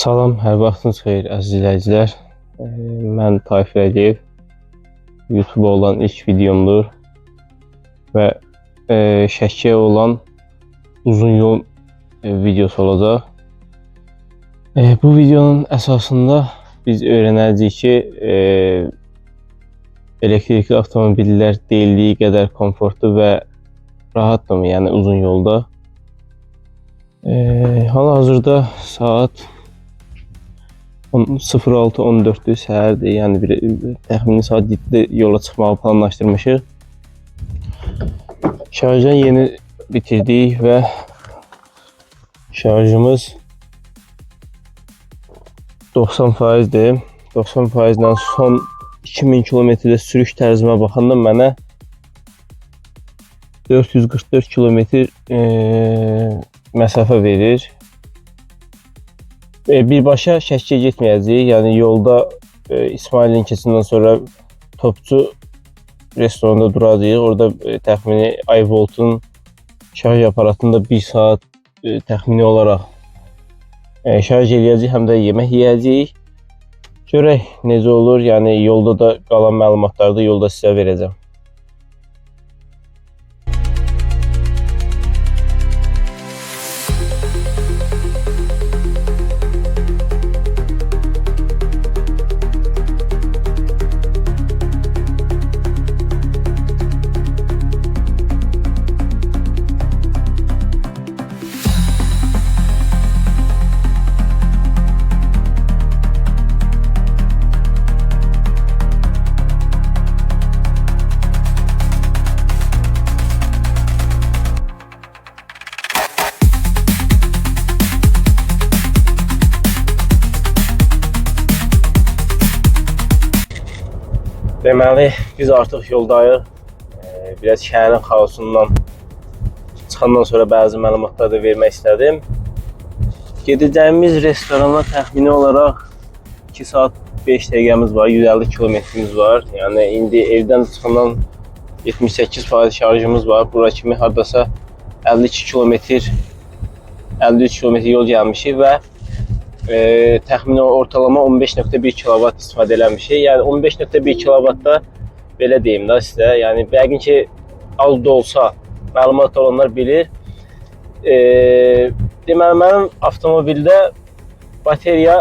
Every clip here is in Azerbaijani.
Salam, hər vaxtınız xeyir əziz izləyicilər. Mən Tayfur Əliyev. YouTube olan ilk videomdur və Şəkiyə olan uzun yol videosu olacaq. Bu videonun əsasında biz öyrənəcəyik ki, elektrikli avtomobillər deyildiyi qədər komfortlu və rahatdırmı, yəni uzun yolda. Hal-hazırda saat 06:14-dür, səhərdir, yəni bir təxmini saat 7-də yola çıxmağı planlaşdırmışıq. Şarjı yeni bitirdik və şarjımız 90%-dir. 90%-dən son 2000 kilometrdə sürüş tərzimə baxanda mənə 444 kilometr məsafə verir. Birbaşa Şəkiyə getməyəcəyik. Yəni yolda İsmailin keçindən sonra Topçu restoranda duracağıq. Orada təxmini iVolt'un şarj aparatında 1 saat təxmini olaraq şarj eləyəcəyik, həm də yemək yeyəcəyik. Görək necə olur. Yəni yolda da qalan məlumatları da yolda sizə verəcəm. Deməli, biz artıq yoldayıq. Biraz şəhərin xaosundan çıxandan sonra bəzi məlumatlar da vermək istədim. Gedəcəyimiz restorana təxmini olaraq 2 saat 5 dəqiqəmiz var, 150 kilometrimiz var. Yəni indi evdən çıxandan 78% şarjımız var. Bura kimi hardasa 52 kilometr, 53 kilometr yol gəlmişik və təxmini ortalama 15.1 kW istifadə eləmişik. Yəni 15.1 kW-da belə deyim də sizə, yəni yəqin ki az da olsa məlumat olanlar bilir. Deməli mənim avtomobildə bateriya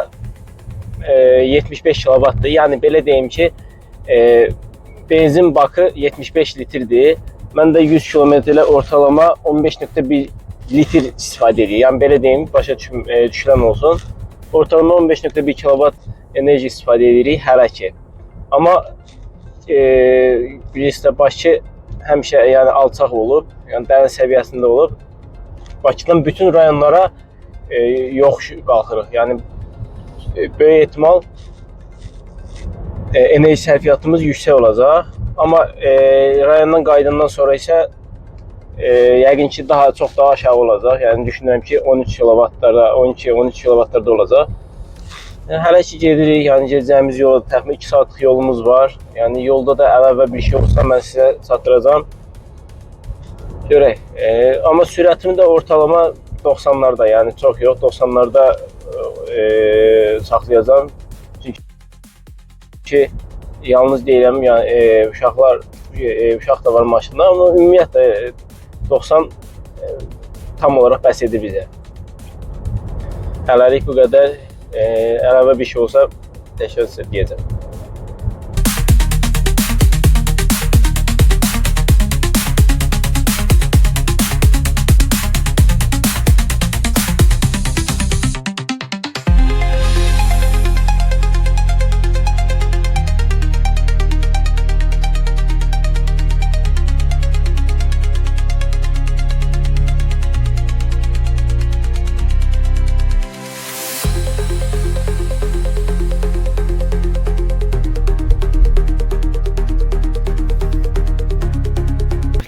75 kW-dır. Yəni belə deyim ki, benzin bakı 75 litrdir. Mən də 100 km ilə ortalama 15.1 litr istifadə edirəm. Yəni belə deyim, başa düşülən olsun. Ortalama 15.1 kW enerji istifadə edirik hələ ki. Amma bilirsiniz, Bakı həmişə yəni alçaq olub, yəni dəniz səviyyəsində olub. Bakıdan bütün rayonlara yox qalxırıq. Yəni böyük ehtimal enerji sərfiyyatımız yüksək olacaq. Amma rayondan qayıdandan sonra isə yəqin ki çox daha aşağı olacaq. Yəni düşünürəm ki 13 kW-larda, 12-13 kW-larda olacaq. Hələ ki gedirik, yəni gedəcəyimiz yolda təxminən 2 saatlıq yolumuz var. Yəni yolda da əlavə bir şey olsa mən sizə çatdıracağam. Görək. Amma sürətimi də ortalama 90-larda, yəni çox yox, 90-larda saxlayacağam. Çünki yalnız deyirəm, yəni uşaq da var maşında, amma ümumiyyətlə 90 tam olaraq bəs edir bizə. Hələlik bu qədər. Əlavə bir şey olsa təkrar sizə deyəcəm.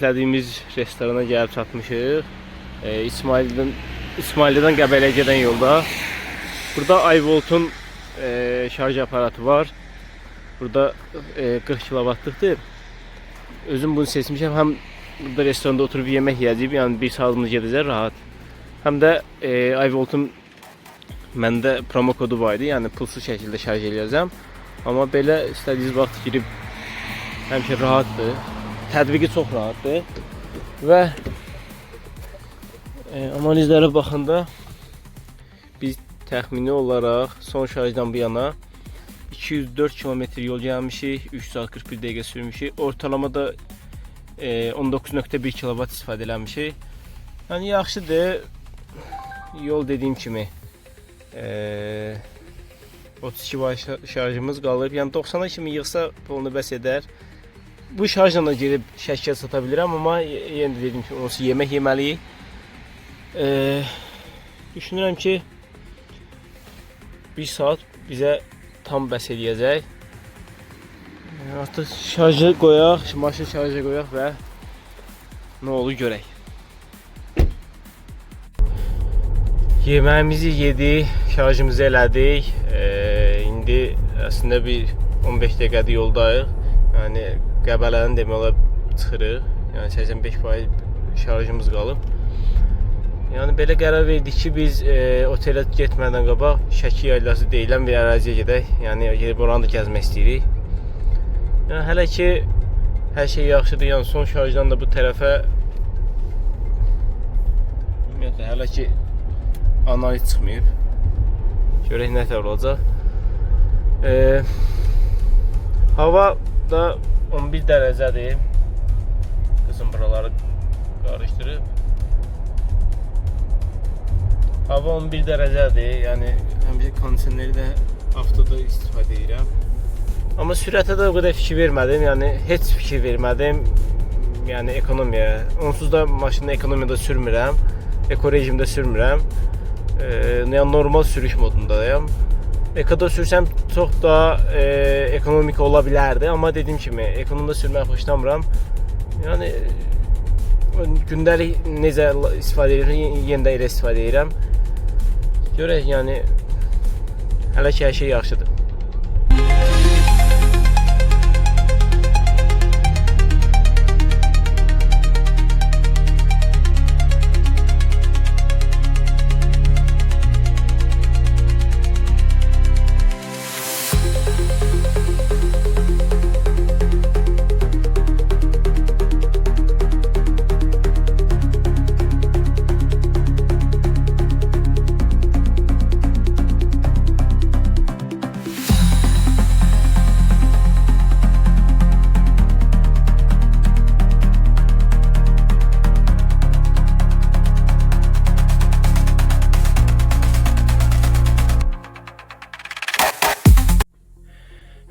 İstədiyimiz restorana gəlib çatmışıq. İsmaillidən Qəbələyə gedən yolda. Burada iVolt'un şarj aparatı var. Burada 40 kW-lıqdır. Özüm bunu seçmişəm. Həm burada restoranda oturub yemək yeyəcəyik, yəni 1 saatımız gedəcək rahat. Həm də iVolt'un Məndə promo kodu var idi, yəni pulsuz şəkildə şarj edəcəm. Amma belə istədiyiniz vaxt girib həmişə rahatdır. Tətbiqi çox rahatdır və analizlərə baxanda biz təxmini olaraq son şarjdan bu yana 204 kilometr yol gəlmişik, 3 saat 41 dəqiqə sürmüşük. Ortalamada 19.1 kW istifadə eləmişik. Yəni yaxşıdır. Yol dediyim kimi 32 watt şarjımız qalıb. Yəni 90-a kimi yığsa pulunu bəs edər. Bu şarjla da gedib şəkil sata bilirəm, amma yenə dediyim kimi onsuz yemək yeməliyik. Düşünürəm ki 1 saat bizə tam bəs eləyəcək. Artıq şarjı qoyaq, maşını şarja qoyaq və nə olur görək. Yeməyimizi yedik, şarjımızı elədik. İndi əslində bir 15 dəqiqədir yoldayıq. Yəni Qəbələnin demək olar çıxırıq. Yəni 85% şarjımız qalıb. Yəni belə qərar verdik ki, biz otelə getmədən qabaq Şəki yaylası deyilən bir əraziyə gedək. Yəni gedib oranı da gəzmək istəyirik. Yəni hələ ki hər şey yaxşıdır. Yəni son şarjdan da bu tərəfə ümumiyyətlə hələ ki analiz çıxmayıb. Görək nə tər olacaq. Hava da 11 dərəcədir. Qızım buraları qarışdırıb. Hava 11 dərəcədir. Yəni həmişə kondisioneri də avtoda istifadə edirəm. Amma sürətə də o qədər fikir vermədim. Yəni heç fikir vermədim. Yəni ekonomiya. Onsuz da maşını ekonomiyada sürmürəm. Eko rejimdə sürmürəm. Yəni normal sürüş modundayım. Ekoda sürsəm çox daha ekonomik ola bilərdi, amma dediyim kimi ekonomda sürməyi xoşlamıram. Yəni gündəlik necə istifadə edirəm, yenə də elə istifadə edirəm. Görək, yəni hələ ki hər şey yaxşıdır.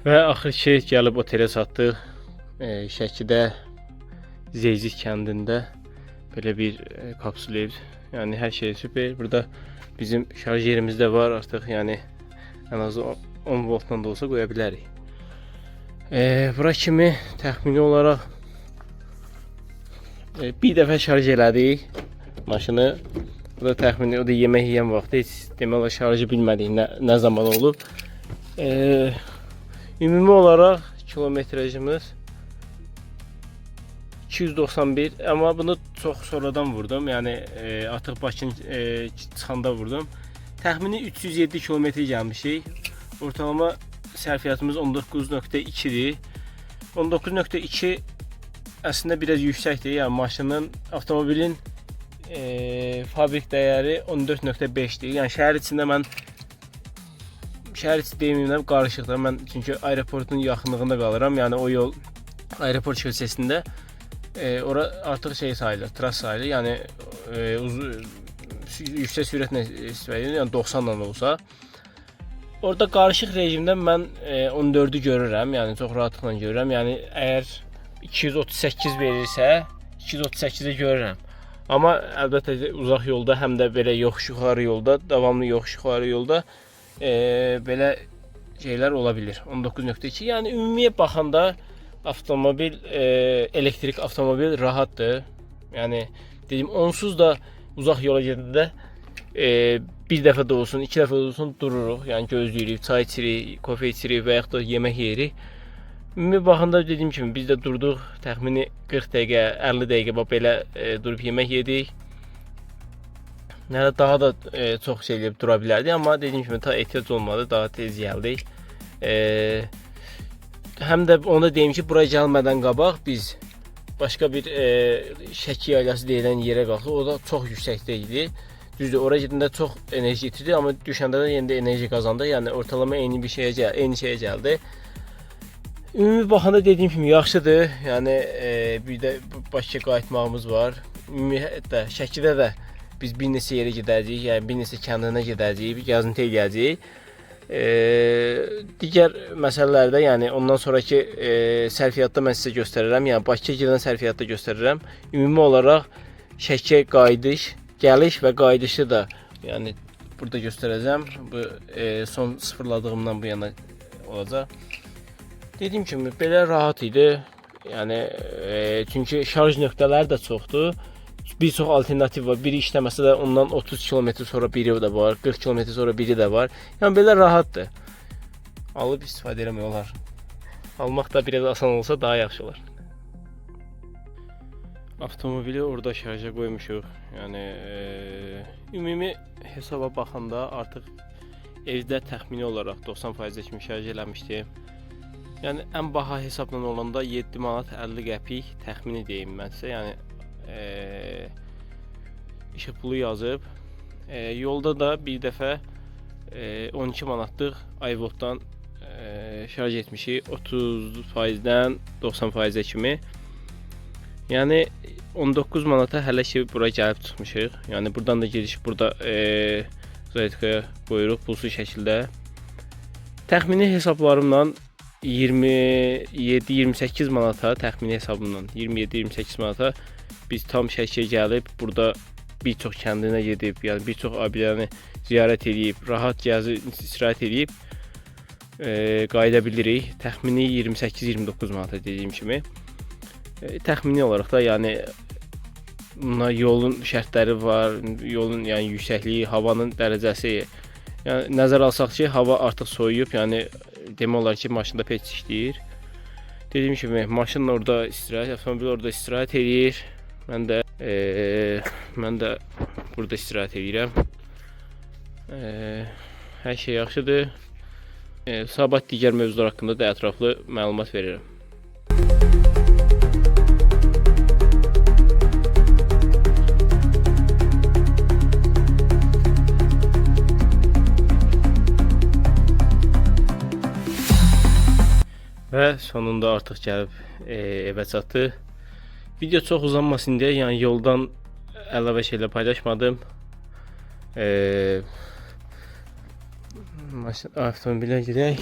Və axır ki gəlib otelə çatdıq. Şəkidə Zeyzik kəndində belə bir kapsul ev. Yəni hər şey super. Burada bizim şarj yerimiz də var artıq. Yəni ən azı 10 voltdan da olsa qoya bilərik. Bura kimi təxmini olaraq bir dəfə şarj elədik maşını. Bu da təxmini o da yemək yeyən vaxtı heç demək olar şarjı bilmədik nə zaman olub. Ümumi olaraq kilometrajımız 291, amma bunu çox sonradan vurdum. Yəni artıq Bakının çıxanda vurdum. Təxmini 307 kilometr gəlmişik. Ortalama sərfiyyatımız 19.2-dir. 19.2 əslində biraz yüksəkdir. Yəni maşının, avtomobilin fabrik dəyəri 14.5-dir. Yəni şəhər içində mən şəhər içi deyimimdən qarışıqdır. Mən çünki aeroportun yaxınlığında qalıram. Yəni o yol aeroport şosesində ora artıq şey sayılır, tras sayılır. Yəni yüksək sürətlə istifadə edir. Yəni 90-la olsa. Orada qarışıq rejimdən mən 14-ü görürəm. Yəni çox rahatlıqla görürəm. Yəni əgər 238 verirsə, 238-i görürəm. Amma əlbəttə uzaq yolda, həm də belə yoxuş-yuxarı yolda, davamlı yoxuş-yuxarı yolda belə şeylər ola bilir. 19.2. Yəni ümumiyə baxanda avtomobil, elektrik avtomobil rahatdır. Yəni dedim, onsuz da uzaq yola gedəndə bir dəfə də olsun, 2 dəfə də olsun dururuq. Yəni gözləyirik, çay içirik, kofe içirik və yaxud da yemək yeyirik. Ümumi baxanda dediyim kimi biz də durduq, təxmini 40 dəqiqə, 50 dəqiqə belə durub yemək yedik. Yəni daha da çox şey eləyib dura bilərdi, amma dediyim kimi ta ehtiyac olmadı, daha tez gəldik. Həm də onu da deyim ki, buraya gəlmədən qabaq biz başqa bir Şəki yaylası deyilən yerə qalxdıq. O da çox yüksəkdə idi. Düzdür, oraya gedəndə çox enerji itirdi, amma düşəndə də yenə də enerji qazandı. Yəni ortalama eyni şeyə gəldi. Ümumi baxanda dediyim kimi yaxşıdır. Yəni bir də Bakıya qayıtmağımız var. Ümumiyyətlə Şəkidə də biz bir neçə yerə gedəcəyik, yəni bir neçə kəndinə gedəcəyik, bir gəzinti eləyəcəyik. Digər məsələlərdə, yəni ondan sonraki sərfiyyatda mən sizə göstərirəm. Yəni Bakıya gedən sərfiyyatda göstərirəm. Ümumi olaraq Şəkiyə qayıdış, gəliş və qayıdışı da yəni burada göstərəcəm. Bu son sıfırladığımdan bu yana olacaq. Dediyim kimi belə rahat idi. Yəni çünki şarj nöqtələri də çoxdur. Bir çox alternativ var. Biri işləməsə də ondan 30 km sonra biri də var, 40 km sonra biri də var. Yəni belə rahatdır. Alıb istifadə etmək olar. Almaq da biraz asan olsa daha yaxşı olar. Avtomobili orada şarja qoymuşuq. Yəni ümumi hesaba baxanda artıq evdə təxmini olaraq 90% kimi şarj eləmişdim. Yəni ən baha hesabla olanda 7 manat 50 qəpik təxmini deyim mən sizə. Yəni işıq pulu yazıb. Yolda da bir dəfə 12 manatlıq iVoltdan şarj etmişik 30%-dən 90%-ə kimi. Yəni 19 manata hələ ki bura gəlib çıxmışıq. Yəni buradan da gediş, burada zayetkaya qoyuruq pulsuz şəkildə. Təxmini hesablarımla 27-28 manata, təxmini hesabımla 27-28 manata biz tam Şəkiyə gəlib, burada bir çox kəndinə gedib, yəni bir çox abilərini ziyarət edib, rahat gəzib, istirahət edib qayıda bilirik. Təxmini 28-29 manata dediyim kimi. Təxmini olaraq da yəni yolun şərtləri var, yolun yəni yüksəkliyi, havanın dərəcəsi. Yəni nəzərə alsaq ki, hava artıq soyuyub, yəni demək olar ki, maşında pek işləyir. Dediyim kimi, maşın orada istirahət, avtomobil orada istirahət edir. Mən də burada istirahət edirəm. Hər şey yaxşıdır. Sabah digər mövzular haqqında da ətraflı məlumat verirəm. Və sonunda artıq gəlib evə çatdı. Video çox uzanmasın deyə, yəni yoldan əlavə şeylər paylaşmadım. Avtomobilə girək.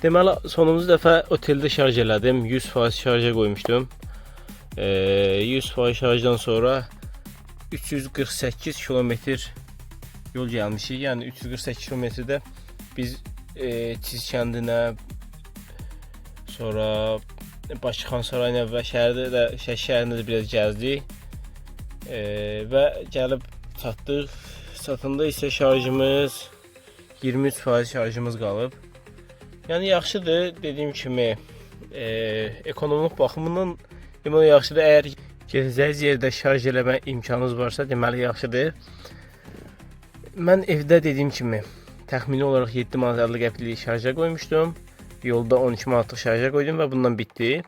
Deməli, sonuncu dəfə oteldə şarj elədim. 100% şarja qoymuşdum. 100% şarjdan sonra 348 kilometr yol gəlmişik. Yəni 348 kilometrdə biz Tiz kəndinə, sonra Bakıxan sarayına və şəhərində də biraz gəzdik. Və gəlib çatdıq. Çatanda isə şarjımız 23% şarjımız qalıb. Yəni yaxşıdır, dediyim kimi ekonomik baxımından deməli yaxşıdır. Əgər gezəcəyiniz yerdə şarj eləmə imkanınız varsa, deməli yaxşıdır. Mən evdə dediyim kimi təxmini olaraq 7 manat 50 qəpiklik şarja qoymuşdum. Yolda 12 manatlıq şarja qoydum və bundan bitdi.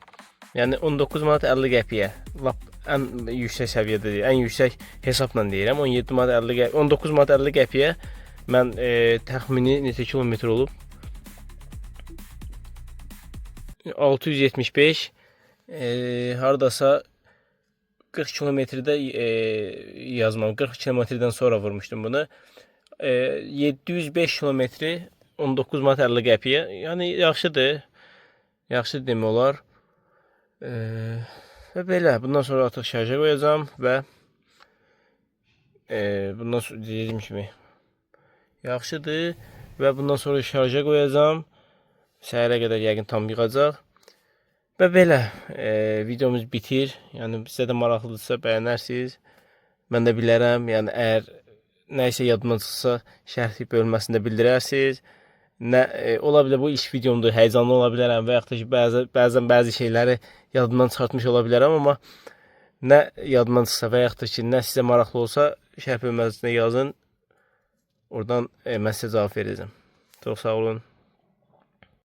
Yəni 19 manat 50 qəpiyə, lap ən yüksək səviyyədə deyil, ən yüksək hesabla deyirəm. 17 manat 50 qəpiyə, 19 manat 50 qəpiyə mən təxmini neçə kilometr olub? 675 hardasa 40 kilometrdə yazmam. 40 kilometrdən sonra vurmuşdum bunu. 705 kilometri 19 manat 50 qəpiyə. Yəni yaxşıdır. Yaxşı demək olar. Və belə, bundan sonra artıq şarja qoyacağam və bundan sonra dediyim kimi yaxşıdır və bundan sonra şarja qoyacağam. Səhərə qədər yəqin tam yığacaq. Və belə videomuz bitir. Yəni sizə də maraqlıdırsa bəyənərsiniz. Mən də bilərəm. Yəni əgər nəysə yadımdan çıxsa şərh bölməsində bildirərsiniz. Ola bilər bu iş videomdur, həyecanlı ola bilərəm və yaxud da ki bəzən bəzi şeyləri yadımdan çıxartmış ola bilərəm, amma Nə yadımdan çıxsa və yaxud da ki, nə sizə maraqlı olsa, şərh bölməsinə yazın. Oradan mən sizə cavab verəcəm. Çox sağ olun.